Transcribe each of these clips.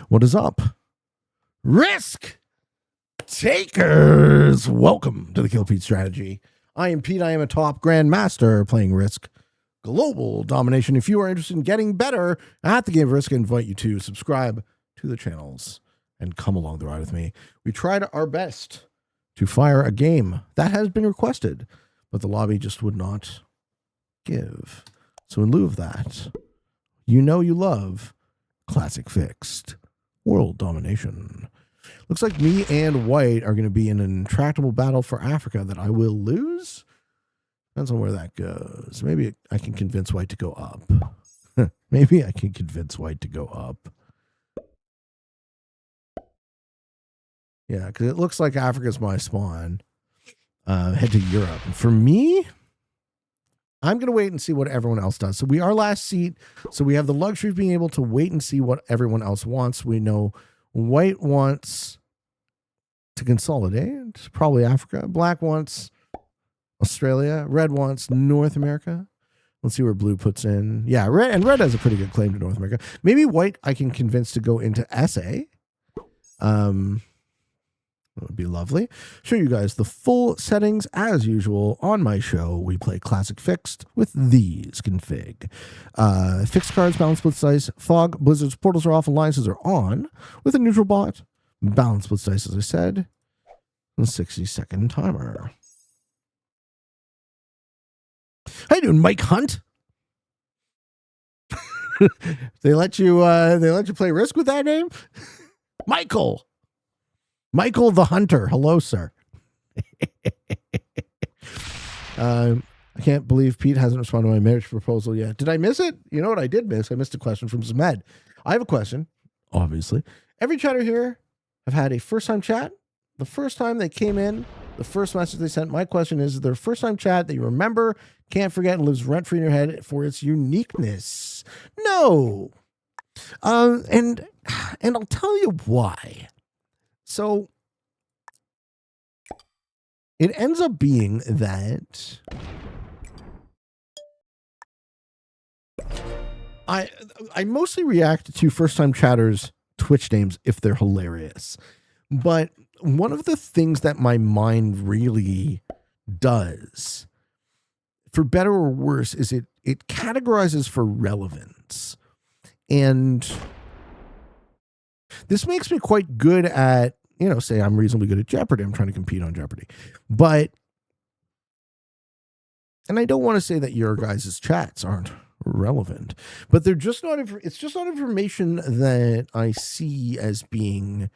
What is up? Risk takers! Welcome to the Kill Pete strategy. I am Pete. I am a top grandmaster playing Risk Global Domination. If you are interested in getting better at the game of Risk, I invite you to subscribe to the channels and come along the ride with me. We tried our best to fire a game that has been requested, but the lobby just would not give. So in lieu of that, you know you love Classic Fixed World Domination. Looks like me and White are going to be in an intractable battle for Africa that I will lose. Depends on where that goes. Maybe I can convince White to go up. Maybe I can convince White to go up. Yeah, because it looks like Africa's my spawn. Head to Europe. And for me, I'm going to wait and see what everyone else does. So we are last seat. So we have the luxury of being able to wait and see what everyone else wants. We know White wants to consolidate, probably Africa. Black wants Australia. Red wants North America. Let's see where blue puts in. Yeah, red has a pretty good claim to North America. Maybe White I can convince to go into SA. That would be lovely. Show you guys the full settings as usual on my show. We play Classic Fixed with these config. Fixed cards, balance, split dice, fog, blizzards, portals are off, alliances are on with a neutral bot. Balance, split dice, as I said, and a 60-second timer. How you doing, Mike Hunt? They let you play Risk with that name? Michael the Hunter. Hello, sir. I can't believe Pete hasn't responded to my marriage proposal yet. Did I miss it? You know what I did miss? I missed a question from Zmed. I have a question, obviously. Every chatter here have had a first-time chat. The first time they came in, the first message they sent, my question is their first-time chat that you remember, can't forget, and lives rent-free in your head for its uniqueness? No. And I'll tell you why. So it ends up being that I mostly react to first-time chatters' Twitch names if they're hilarious. But one of the things that my mind really does, for better or worse, is it categorizes for relevance. And this makes me quite good at, say I'm reasonably good at Jeopardy. I'm trying to compete on Jeopardy. And I don't want to say that your guys' chats aren't relevant, but they're just not, it's just not information that I see as being,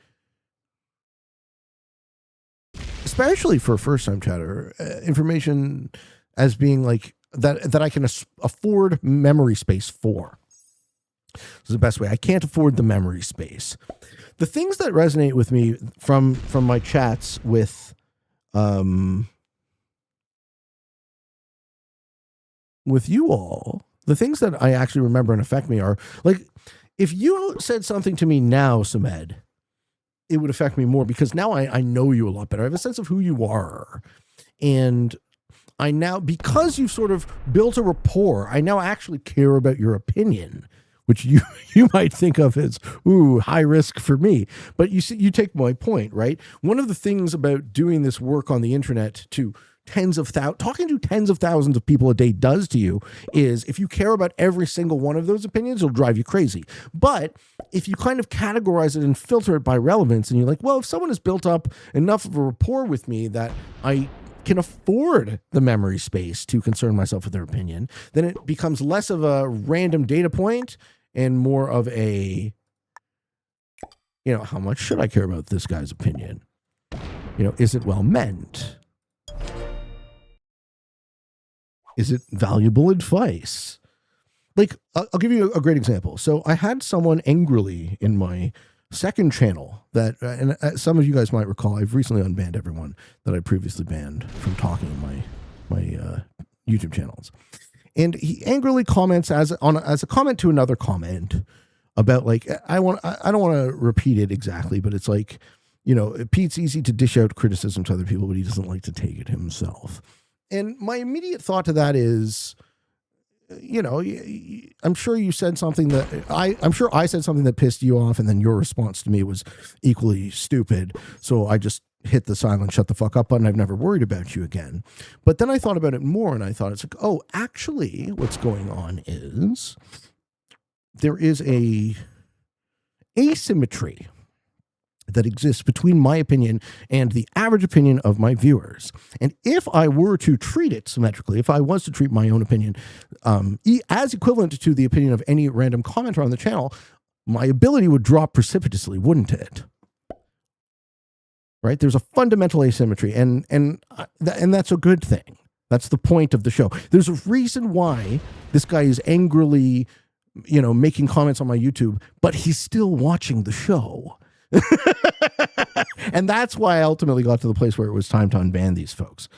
especially for a first-time chatter, information as being like that I can afford memory space for. This is the best way. I can't afford the memory space. The things that resonate with me from my chats with you all, the things that I actually remember and affect me are, like, if you said something to me now, Samed, it would affect me more because now I know you a lot better. I have a sense of who you are. And I now, because you've sort of built a rapport, I now actually care about your opinion, which you might think of as, high risk for me. But you see, you take my point, right? One of the things about doing this work on the internet to talking to tens of thousands of people a day does to you is if you care about every single one of those opinions, it'll drive you crazy. But if you kind of categorize it and filter it by relevance, and you're like, well, if someone has built up enough of a rapport with me that I can afford the memory space to concern myself with their opinion, then it becomes less of a random data point and more of a, how much should I care about this guy's opinion? Is it well meant? Is it valuable advice? Like, I'll give you a great example. So I had someone angrily in my second channel that, and some of you guys might recall, I've recently unbanned everyone that I previously banned from talking in my YouTube channels. And he angrily comments as a comment to another comment about, like, I don't want to repeat it exactly, but it's like, Pete's easy to dish out criticism to other people, but he doesn't like to take it himself. And my immediate thought to that is, I'm sure you said something that I'm sure I said something that pissed you off, and then your response to me was equally stupid. So I just hit the silent, shut the fuck up button. I've never worried about you again. But then I thought about it more, and I thought it's like, oh, actually, what's going on is there is a asymmetry that exists between my opinion and the average opinion of my viewers. And if I were to treat it symmetrically, if I was to treat my own opinion as equivalent to the opinion of any random commenter on the channel, my ability would drop precipitously, wouldn't it? Right? There's a fundamental asymmetry, and that's a good thing. That's the point of the show. There's a reason why this guy is angrily, making comments on my YouTube, but he's still watching the show. And that's why I ultimately got to the place where it was time to unban these folks.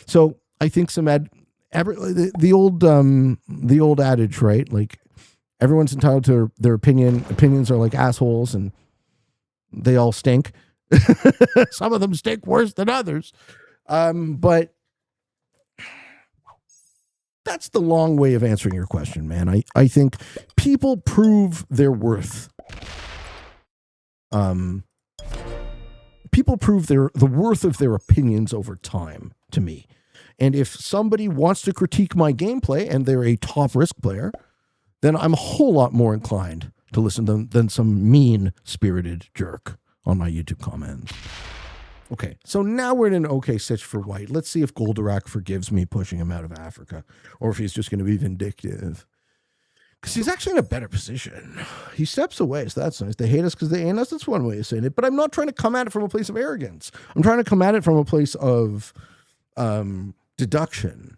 So I think the old adage, right? Like, everyone's entitled to their opinion. Opinions are like assholes, and they all stink. Some of them stink worse than others. But that's the long way of answering your question, man. I think people prove their worth. People prove the worth of their opinions over time to me. And if somebody wants to critique my gameplay and they're a top risk player, then I'm a whole lot more inclined to listen to them than some mean-spirited jerk on my YouTube comments. Okay, so now we're in an okay sitch for White. Let's see if Goldorak forgives me pushing him out of Africa, or if he's just going to be vindictive. Because he's actually in a better position. He steps away, so that's nice. They hate us because they ain't us. That's one way of saying it. But I'm not trying to come at it from a place of arrogance. I'm trying to come at it from a place of deduction.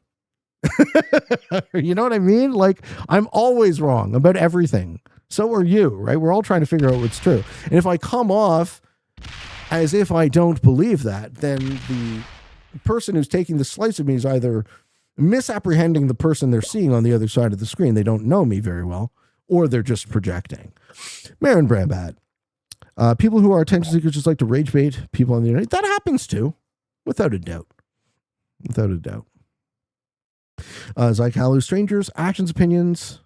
You know what I mean? Like, I'm always wrong about everything. So are you, right? We're all trying to figure out what's true. And if I come off as if I don't believe that, then the person who's taking the slice of me is either misapprehending the person they're seeing on the other side of the screen. They don't know me very well, or they're just projecting. Marin Brambat. People who are attention seekers just like to rage bait people on the internet. That happens too, without a doubt. Without a doubt. Zykalu, strangers, actions, opinions,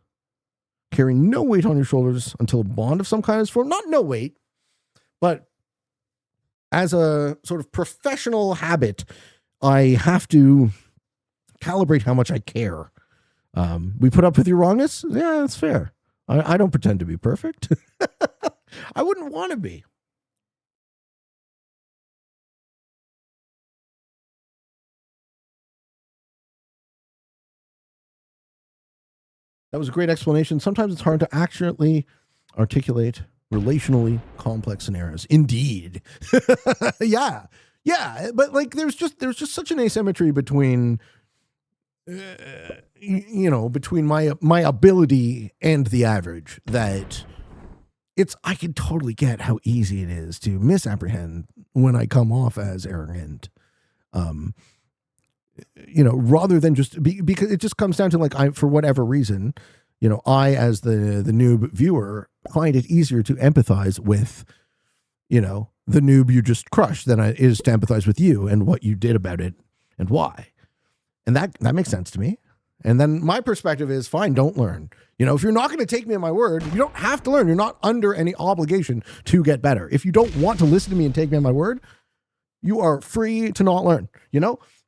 carrying no weight on your shoulders until a bond of some kind is formed. Not no weight, but as a sort of professional habit, I have to calibrate how much I care. We put up with your wrongness? Yeah, that's fair. I don't pretend to be perfect. I wouldn't want to be. That was a great explanation. Sometimes it's hard to accurately articulate relationally complex scenarios. Indeed. Yeah. But like, there's just such an asymmetry between between my ability and the average that I can totally get how easy it is to misapprehend when I come off as arrogant. Rather than just because it just comes down to, like, for whatever reason, I, as the noob viewer, find it easier to empathize with, the noob you just crushed than it is to empathize with you and what you did about it and why. And that makes sense to me. And then my perspective is, fine, don't learn. If you're not going to take me at my word, you don't have to learn. You're not under any obligation to get better. If you don't want to listen to me and take me at my word, you are free to not learn,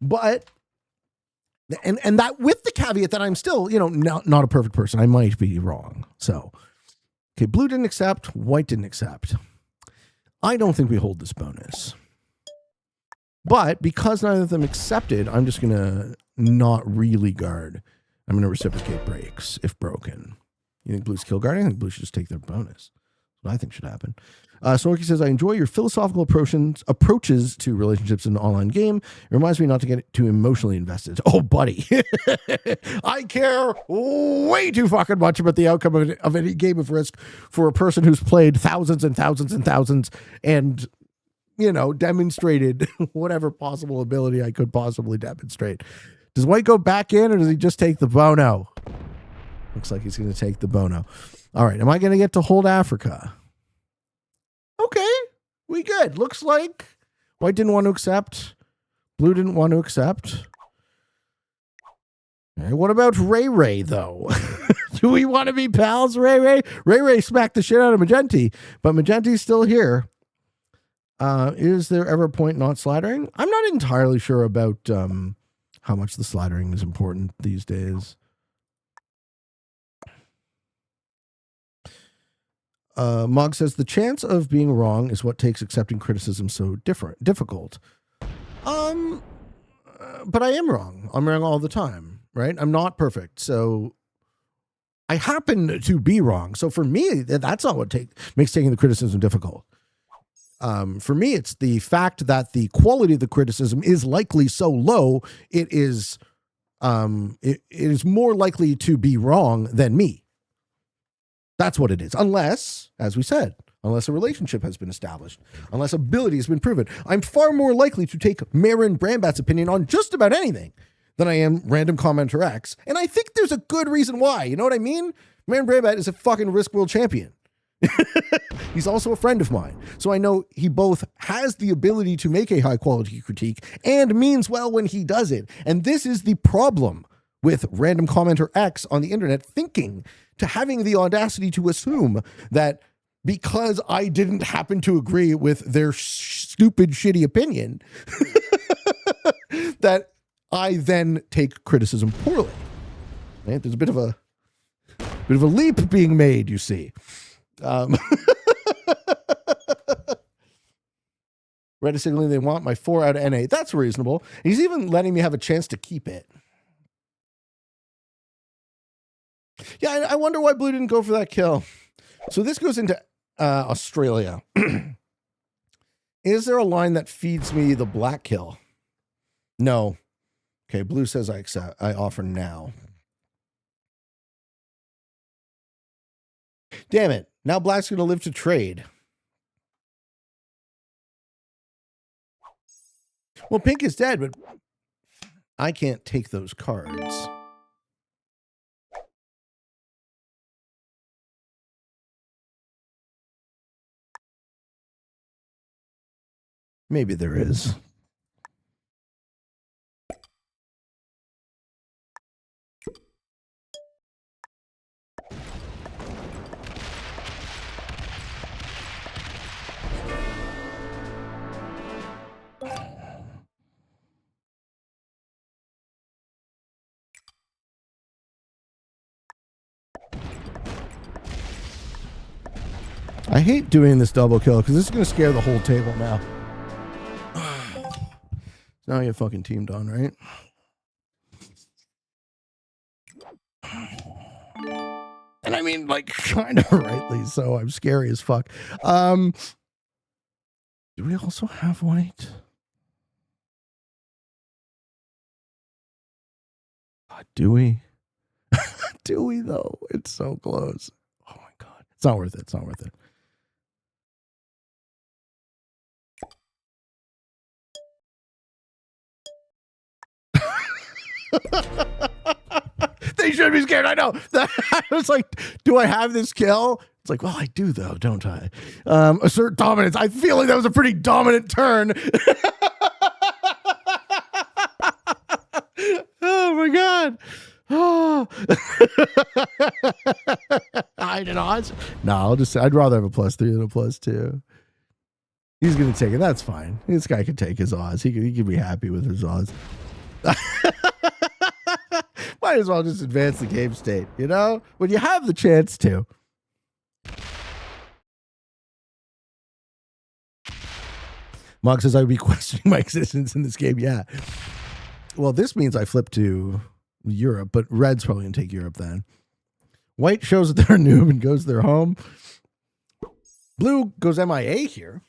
But and that with the caveat that I'm still, not a perfect person. I might be wrong. So, okay, blue didn't accept, white didn't accept. I don't think we hold this bonus. But because neither of them accepted, I'm just going to not really guard. I'm going to reciprocate breaks if broken. You think blue's kill guarding? I think blue should just take their bonus. That's what I think should happen. Snorky says, I enjoy your philosophical approaches to relationships in an online game. It reminds me not to get too emotionally invested. Oh, buddy. I care way too fucking much about the outcome of any game of Risk for a person who's played thousands and thousands and thousands and, demonstrated whatever possible ability I could possibly demonstrate. Does White go back in, or does he just take the Bono? Looks like he's going to take the Bono. All right. Am I going to get to hold Africa? Okay, we good. Looks like White didn't want to accept. Blue didn't want to accept. What about Ray Ray, though? Do we want to be pals, Ray Ray? Ray Ray smacked the shit out of Magenti, but Magenti's still here. Is there ever a point not slattering? I'm not entirely sure about how much the slattering is important these days. Mog says the chance of being wrong is what takes accepting criticism so difficult. But I am wrong. I'm wrong all the time, right? I'm not perfect, so I happen to be wrong. So for me, that's not what makes taking the criticism difficult. For me, it's the fact that the quality of the criticism is likely so low. It is more likely to be wrong than me. That's what it is. Unless, as we said, unless a relationship has been established, unless ability has been proven, I'm far more likely to take Marin Brambat's opinion on just about anything than I am random commenter X. And I think there's a good reason why. You know what I mean? Marin Brambat is a fucking Risk World champion. He's also a friend of mine. So I know he both has the ability to make a high quality critique and means well when he does it. And this is the problem with random commenter X on the internet having the audacity to assume that because I didn't happen to agree with their stupid, shitty opinion, that I then take criticism poorly. Right? There's a bit of a leap being made, you see. Reddit signaling they want my 4 out of NA. That's reasonable. He's even letting me have a chance to keep it. Yeah, I wonder why Blue didn't go for that kill. So this goes into Australia. Is there a line that feeds me the black kill? No. Okay, Blue says I accept. I offer now. Damn it. Now Black's going to live to trade. Well, Pink is dead, but I can't take those cards. Maybe there is. I hate doing this double kill because this is going to scare the whole table now. Now you're fucking teamed on, right? And I mean, like, kind of rightly so. I'm scary as fuck. Do we also have white? Do we? Do we, though? It's so close. Oh, my God. It's not worth it. It's not worth it. They should be scared. I know. I was like, do I have this kill? It's like, well, I do, though, don't I? Assert dominance. I feel like that was a pretty dominant turn. Oh, my God. Oh. Hide an odds? No, I'd rather have a +3 than a +2. He's going to take it. That's fine. This guy can take his odds. He can be happy with his odds. Might as well just advance the game state, you know? When you have the chance to. Mog says I would be questioning my existence in this game. Yeah. Well, this means I flip to Europe, but Red's probably going to take Europe then. White shows that they're a noob and goes to their home. Blue goes MIA here.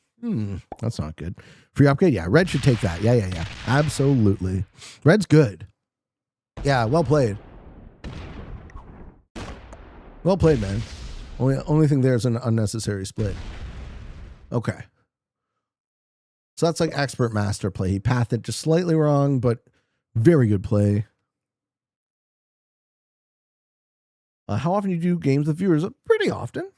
That's not good. Free upgrade? Yeah, Red should take that. Yeah. Absolutely. Red's good. Yeah, well played. Well played, man. Only thing there is an unnecessary split. Okay. So that's like expert master play. He pathed it just slightly wrong, but very good play. How often do you do games with viewers? Pretty often.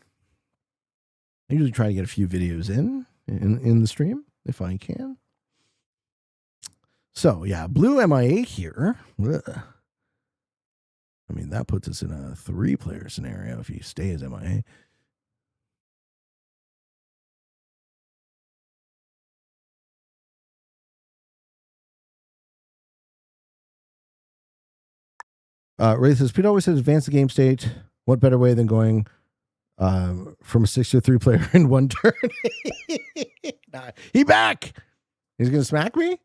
I usually try to get a few videos in the stream if I can. So yeah, Blue MIA here. Ugh. I mean, that puts us in a 3-player scenario if he stays MIA. Ray says, Pete always says advance the game state. What better way than going from a 6 to a 3-player in one turn? Nah, he back. He's going to smack me?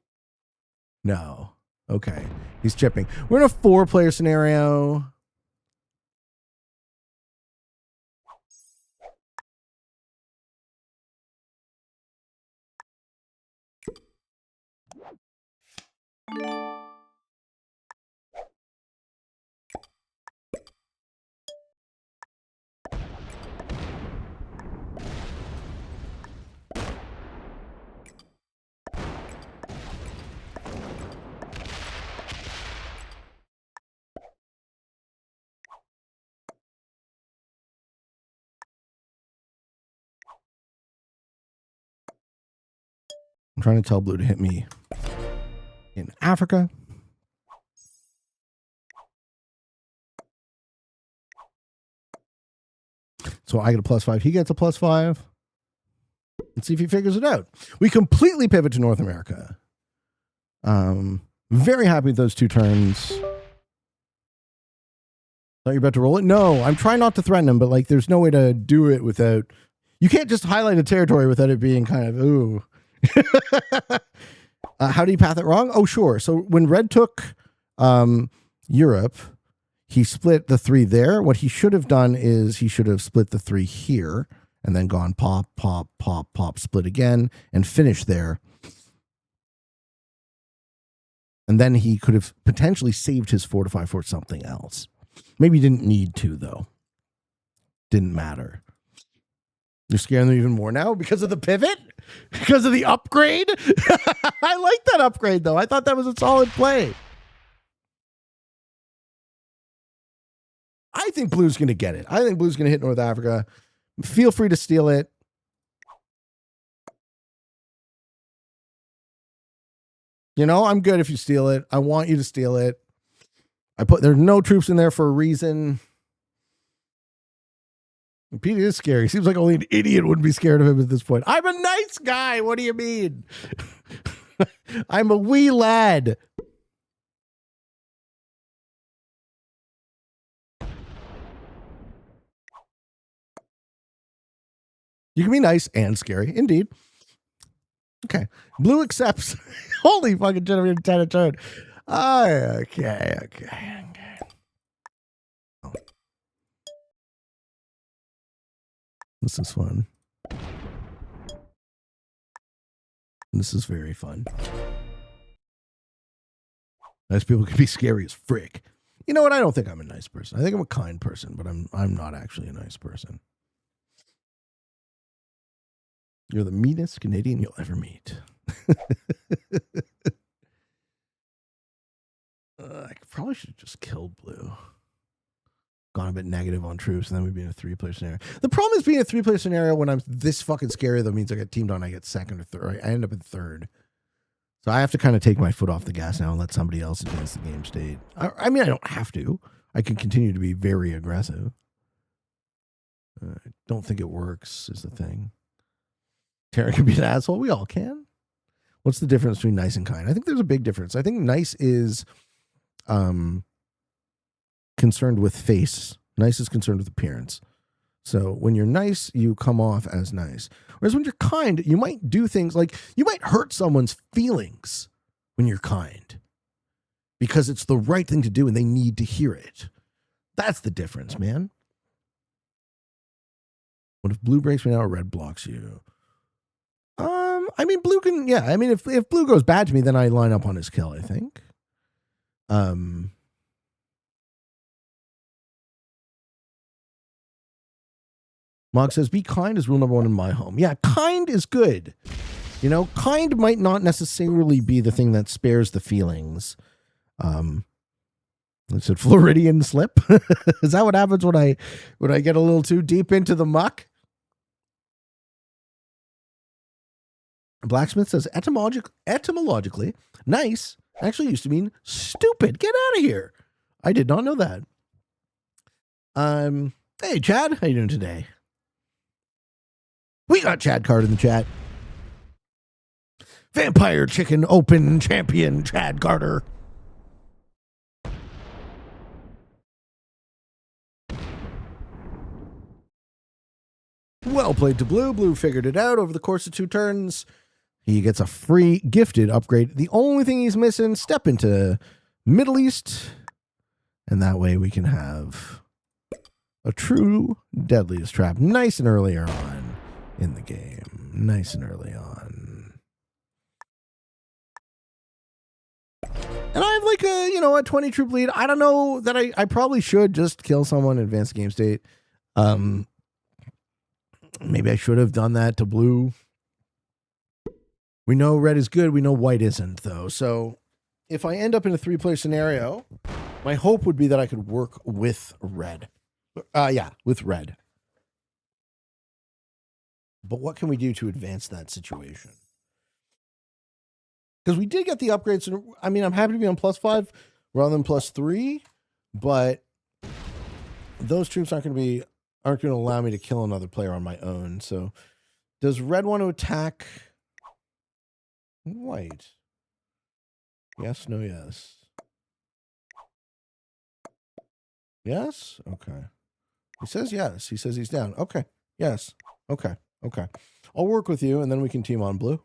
No. Okay. He's chipping. We're in a 4-player scenario. I'm trying to tell Blue to hit me in Africa. So I get a +5. He gets a +5. Let's see if he figures it out. We completely pivot to North America. Very happy with those 2 turns. Thought you're about to roll it? No, I'm trying not to threaten him, but like there's no way to do it without... You can't just highlight a territory without it being kind of, ooh. How do you path it wrong? Oh, sure. So when Red took Europe, he split the 3 there. What he should have done is he should have split the 3 here and then gone pop, pop, pop, pop, split again and finished there. And then he could have potentially saved his fortify for something else. Maybe he didn't need to, though. Didn't matter. You're scaring them even more now because of the pivot? Because of the upgrade? I like that upgrade, though. I thought that was a solid play. I think Blue's going to get it. I think Blue's going to hit North Africa. Feel free to steal it. You know, I'm good if you steal it. I want you to steal it. There's no troops in there for a reason. Pete is scary. Seems like only an idiot would be scared of him at this point. I'm a nice guy. What do you mean? I'm a wee lad. You can be nice and scary. Indeed. Okay. Blue accepts. Holy fucking generator 10 a turn. Okay. Oh. This is fun. This is very fun. Nice people can be scary as frick. You know what? I don't think I'm a nice person. I think I'm a kind person, but I'm not actually a nice person. You're the meanest Canadian you'll ever meet. I probably should have just killed Blue. Gone a bit negative on troops, and then we'd be in a 3-player scenario. The problem is being a 3-player scenario when I'm this fucking scary, that means I get teamed on, I get 2nd or 3rd. I end up in 3rd. So I have to kind of take my foot off the gas now and let somebody else advance the game state. I mean, I don't have to. I can continue to be very aggressive. I don't think it works, is the thing. Terran can be an asshole. We all can. What's the difference between nice and kind? I think there's a big difference. I think nice is concerned with face. Nice is concerned with appearance. So when you're nice, you come off as nice. Whereas when you're kind, you might do things like you might hurt someone's feelings when you're kind because it's the right thing to do and they need to hear it. That's the difference, man. What if Blue breaks me now or Red blocks you? I mean, Blue can, yeah. I mean, if Blue goes bad to me, then I line up on his kill, I think. Mog says, be kind is rule number 1 in my home. Yeah, kind is good. You know, kind might not necessarily be the thing that spares the feelings. I said Floridian slip. Is that what happens when I get a little too deep into the muck? Blacksmith says, etymologically, nice actually used to mean stupid. Get out of here. I did not know that. Hey, Chad. How you doing today? We got Chad Card in the chat. Vampire Chicken Open Champion Chad Carter. Well played to Blue. Blue figured it out over the course of 2 turns. He gets a free gifted upgrade. The only thing he's missing, step into Middle East. And that way we can have a true Deadliest Trap nice and earlier on in the game. Nice and early on. And I have like a 20 troop lead. I don't know that I probably should just kill someone in advanced game state. Maybe I should have done that to Blue. We know red is good. We know white isn't, though. So if I end up in a 3-player scenario, my hope would be that I could work with red. With red. But what can we do to advance that situation? Because we did get the upgrades. I mean, I'm happy to be on +5 rather than +3, but those troops aren't going to allow me to kill another player on my own. So does red want to attack white? Yes, no, yes. Yes? Okay. He says yes. He says he's down. Okay. Yes. Okay. Okay. I'll work with you, and then we can team on Blue.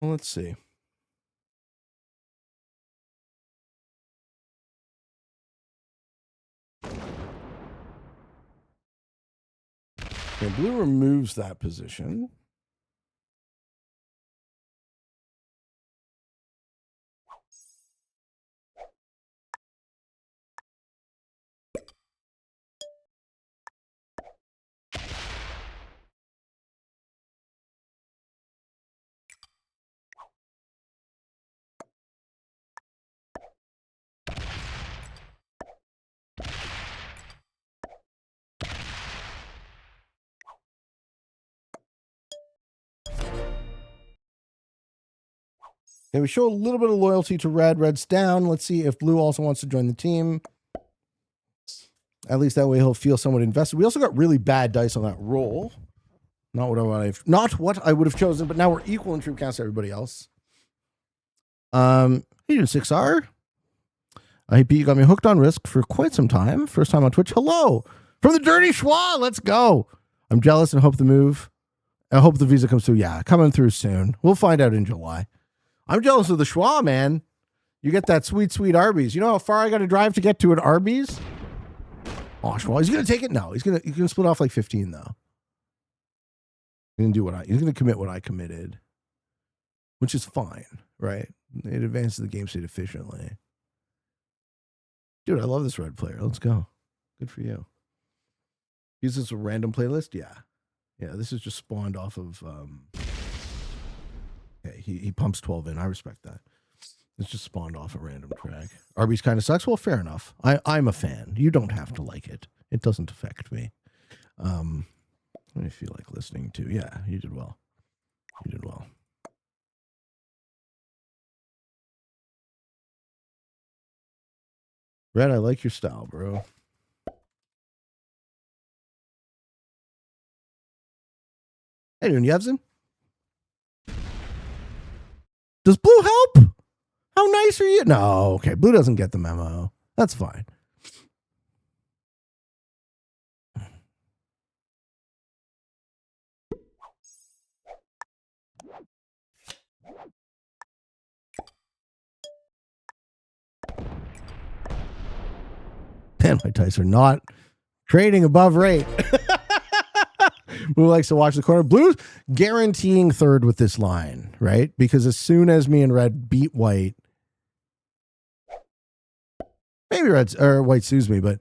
Well, let's see. Okay, Blue removes that position. Okay, we show a little bit of loyalty to red. Red's down. Let's see if Blue also wants to join the team. At least that way he'll feel somewhat invested. We also got really bad dice on that roll. Not what I would have chosen, but now we're equal in troop counts to everybody else. Hey, you 6R. You got me hooked on Risk for quite some time. First time on Twitch. Hello from the Dirty Schwa. Let's go. I'm jealous and hope the visa comes through. Yeah, coming through soon. We'll find out in July. I'm jealous of the Schwa, man. You get that sweet, sweet Arby's. You know how far I got to drive to get to an Arby's? Oh, Schwa, he's gonna take it? No, he's gonna split off like 15 though. He's gonna commit what I committed, which is fine, right? It advances the game state efficiently. Dude, I love this red player. Let's go. Good for you. Use this a random playlist? Yeah. Yeah, this is just spawned off of okay, he pumps 12 in. I respect that. It's just spawned off a random track. Arby's kind of sucks. Well, fair enough. I'm a fan. You don't have to like it. It doesn't affect me. What do you feel like listening to? Yeah, you did well. You did well. Red, I like your style, bro. Hey, doing Yevzin? Does Blue help? How nice are you? No, okay. Blue doesn't get the memo. That's fine. Man, my dice are not trading above rate. Blue likes to watch the corner. Blue's guaranteeing third with this line, right? Because as soon as me and red beat white, maybe white sues me, but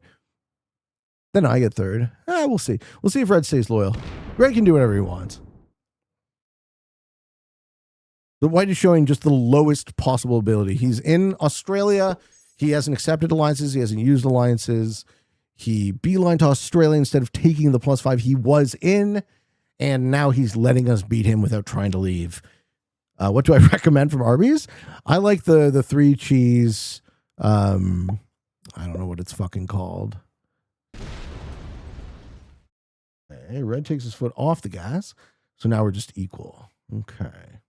then I get third. We'll see. We'll see if red stays loyal. Red can do whatever he wants. The white is showing just the lowest possible ability. He's in Australia. He hasn't accepted alliances. He hasn't used alliances. He beelined to Australia instead of taking the +5 he was in. And now he's letting us beat him without trying to leave. What do I recommend from Arby's? I like the 3 cheese. I don't know what it's fucking called. Okay, Red takes his foot off the gas. So now we're just equal. Okay.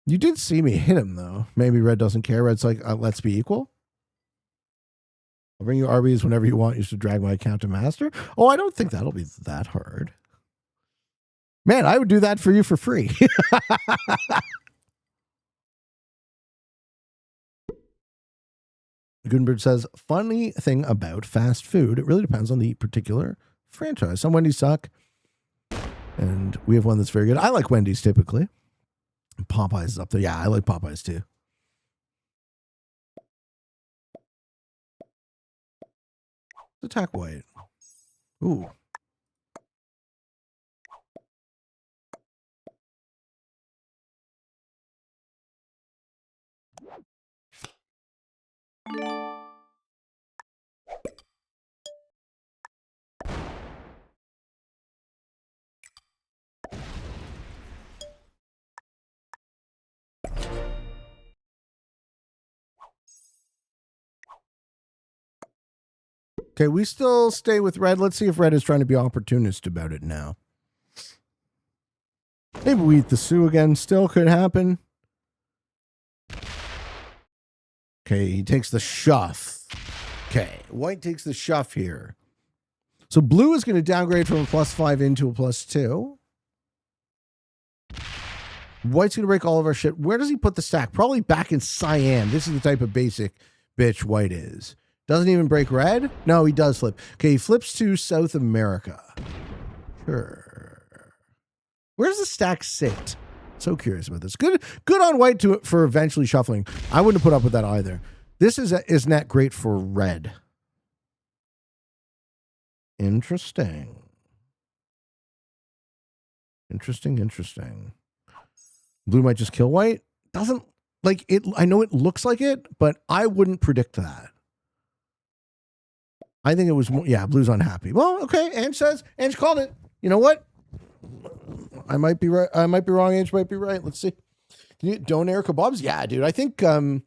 You did see me hit him, though. Maybe Red doesn't care. Red's like, let's be equal. I'll bring you Arby's whenever you want. You should drag my account to master. Oh, I don't think that'll be that hard. Man, I would do that for you for free. Gutenberg says, funny thing about fast food, it really depends on the particular franchise. Some Wendy's suck, and we have one that's very good. I like Wendy's typically. Popeyes is up there. Yeah, I like Popeyes too. Attack white. Ooh. Okay, we still stay with Red. Let's see if Red is trying to be opportunist about it now. Maybe we eat the Sioux again. Still could happen. Okay, he takes the shuff. Okay, white takes the shuff here. So blue is going to downgrade from a +5 into a +2. White's going to break all of our shit. Where does he put the stack? Probably back in cyan. This is the type of basic bitch white is. Doesn't even break red? No, he does flip. Okay, he flips to South America. Sure. Where does the stack sit? So curious about this. Good on white for eventually shuffling. I wouldn't have put up with that either. This is not great for red. Interesting. Interesting. Blue might just kill white. Doesn't like it. I know it looks like it, but I wouldn't predict that. I think it was more, yeah, blue's unhappy. Well, okay. Ange called it. You know what? I might be right. I might be wrong. Ange might be right. Let's see. Can you donair kebabs? Yeah, dude. I think kill him,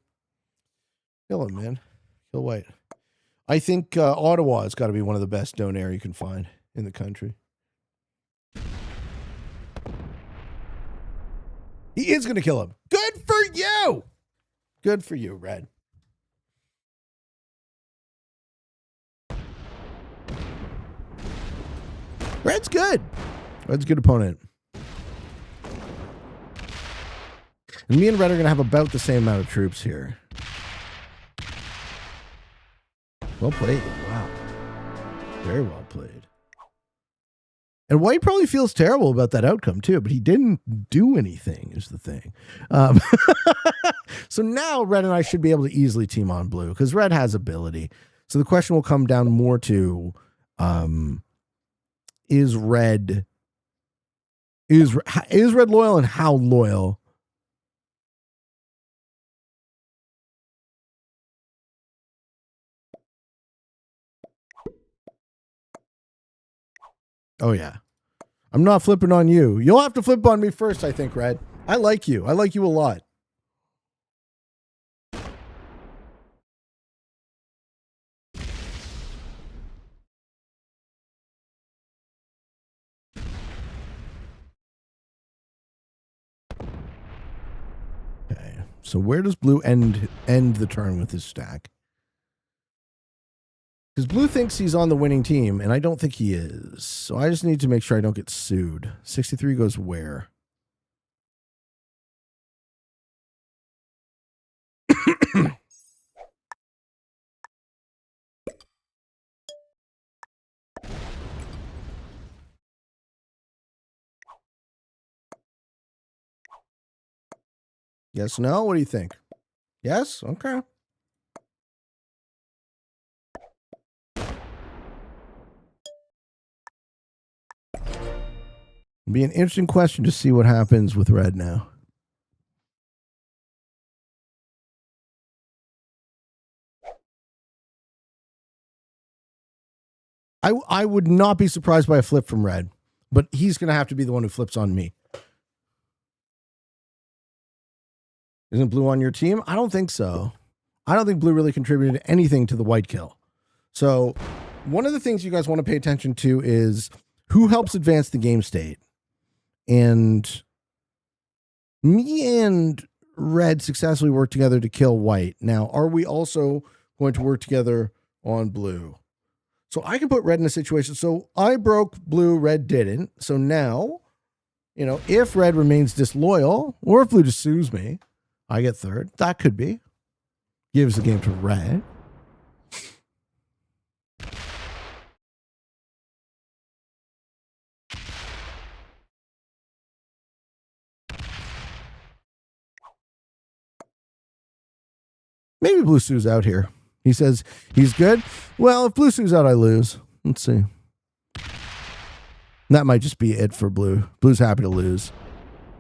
man. Kill white. I think Ottawa has got to be one of the best donair you can find in the country. He is going to kill him. Good for you. Good for you, Red. Red's good. Red's a good opponent. And me and Red are going to have about the same amount of troops here. Well played. Wow. Very well played. And White probably feels terrible about that outcome too, but he didn't do anything is the thing. So now Red and I should be able to easily team on blue because Red has ability. So the question will come down more to is Red loyal and how loyal? Oh yeah. I'm not flipping on you. You'll have to flip on me first, I think, Red. I like you. I like you a lot. Okay. So where does blue end the turn with his stack? Because blue thinks he's on the winning team, and I don't think he is. So I just need to make sure I don't get sued. 63 goes where? Yes, no? What do you think? Yes? Okay. It'll be an interesting question to see what happens with Red now. I would not be surprised by a flip from red, but he's going to have to be the one who flips on me. Isn't blue on your team? I don't think so. I don't think blue really contributed anything to the white kill. So one of the things you guys want to pay attention to is who helps advance the game state. And me and red successfully worked together to kill white. Now, are we also going to work together on blue? So I can put red in a situation. So I broke blue, red didn't. So now, if red remains disloyal, or if blue just sues me, I get third. That could be. Gives the game to red. Maybe blue sues out here. He says he's good. Well, if blue sues out, I lose. Let's see. That might just be it for blue. Blue's happy to lose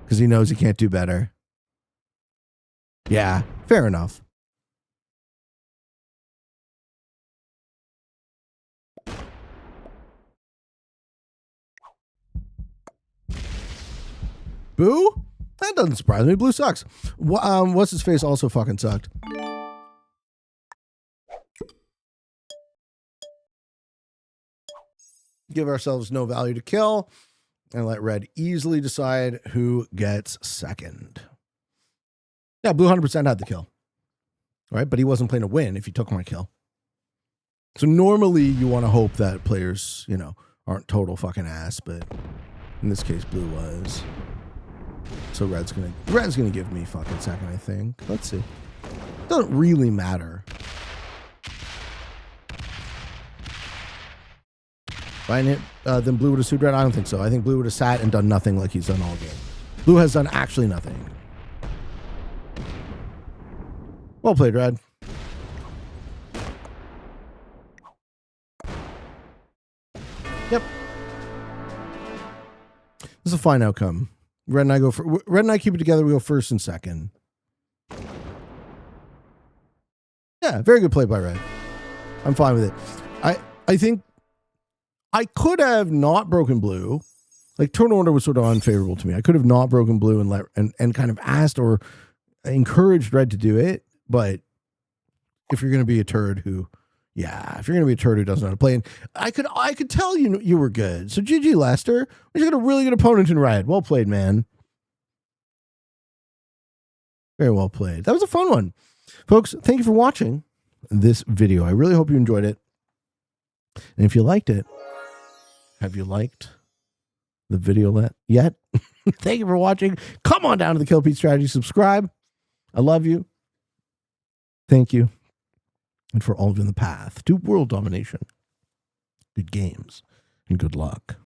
because he knows he can't do better. Yeah, fair enough. Boo? That doesn't surprise me. Blue sucks. What's his face also fucking sucked. Give ourselves no value to kill and let red easily decide who gets second. Yeah, blue 100% had the kill. Right? But he wasn't playing to win if he took my kill. So normally you want to hope that players, aren't total fucking ass, but in this case blue was. So red's gonna give me fucking second, I think. Let's see. Doesn't really matter. If I didn't hit, then blue would have sued red. I don't think so. I think blue would have sat and done nothing like he's done all game. Blue has done actually nothing. Well played, red. Yep. This is a fine outcome. Red and I keep it together. We go first and second. Yeah, very good play by red. I'm fine with it. I think I could have not broken blue. Like turn order was sort of unfavorable to me. I could have not broken blue and kind of asked or encouraged red to do it. But if you're going to be a turd who doesn't know how to play, and I could tell you were good. So GG Lester, you got a really good opponent in red. Well played, man. Very well played. That was a fun one, folks. Thank you for watching this video. I really hope you enjoyed it. And if you liked it, have you liked the video yet? Thank you for watching. Come on down to the Kill Pete Strategy. Subscribe. I love you. Thank you. And for all of you in the path to world domination, good games and good luck.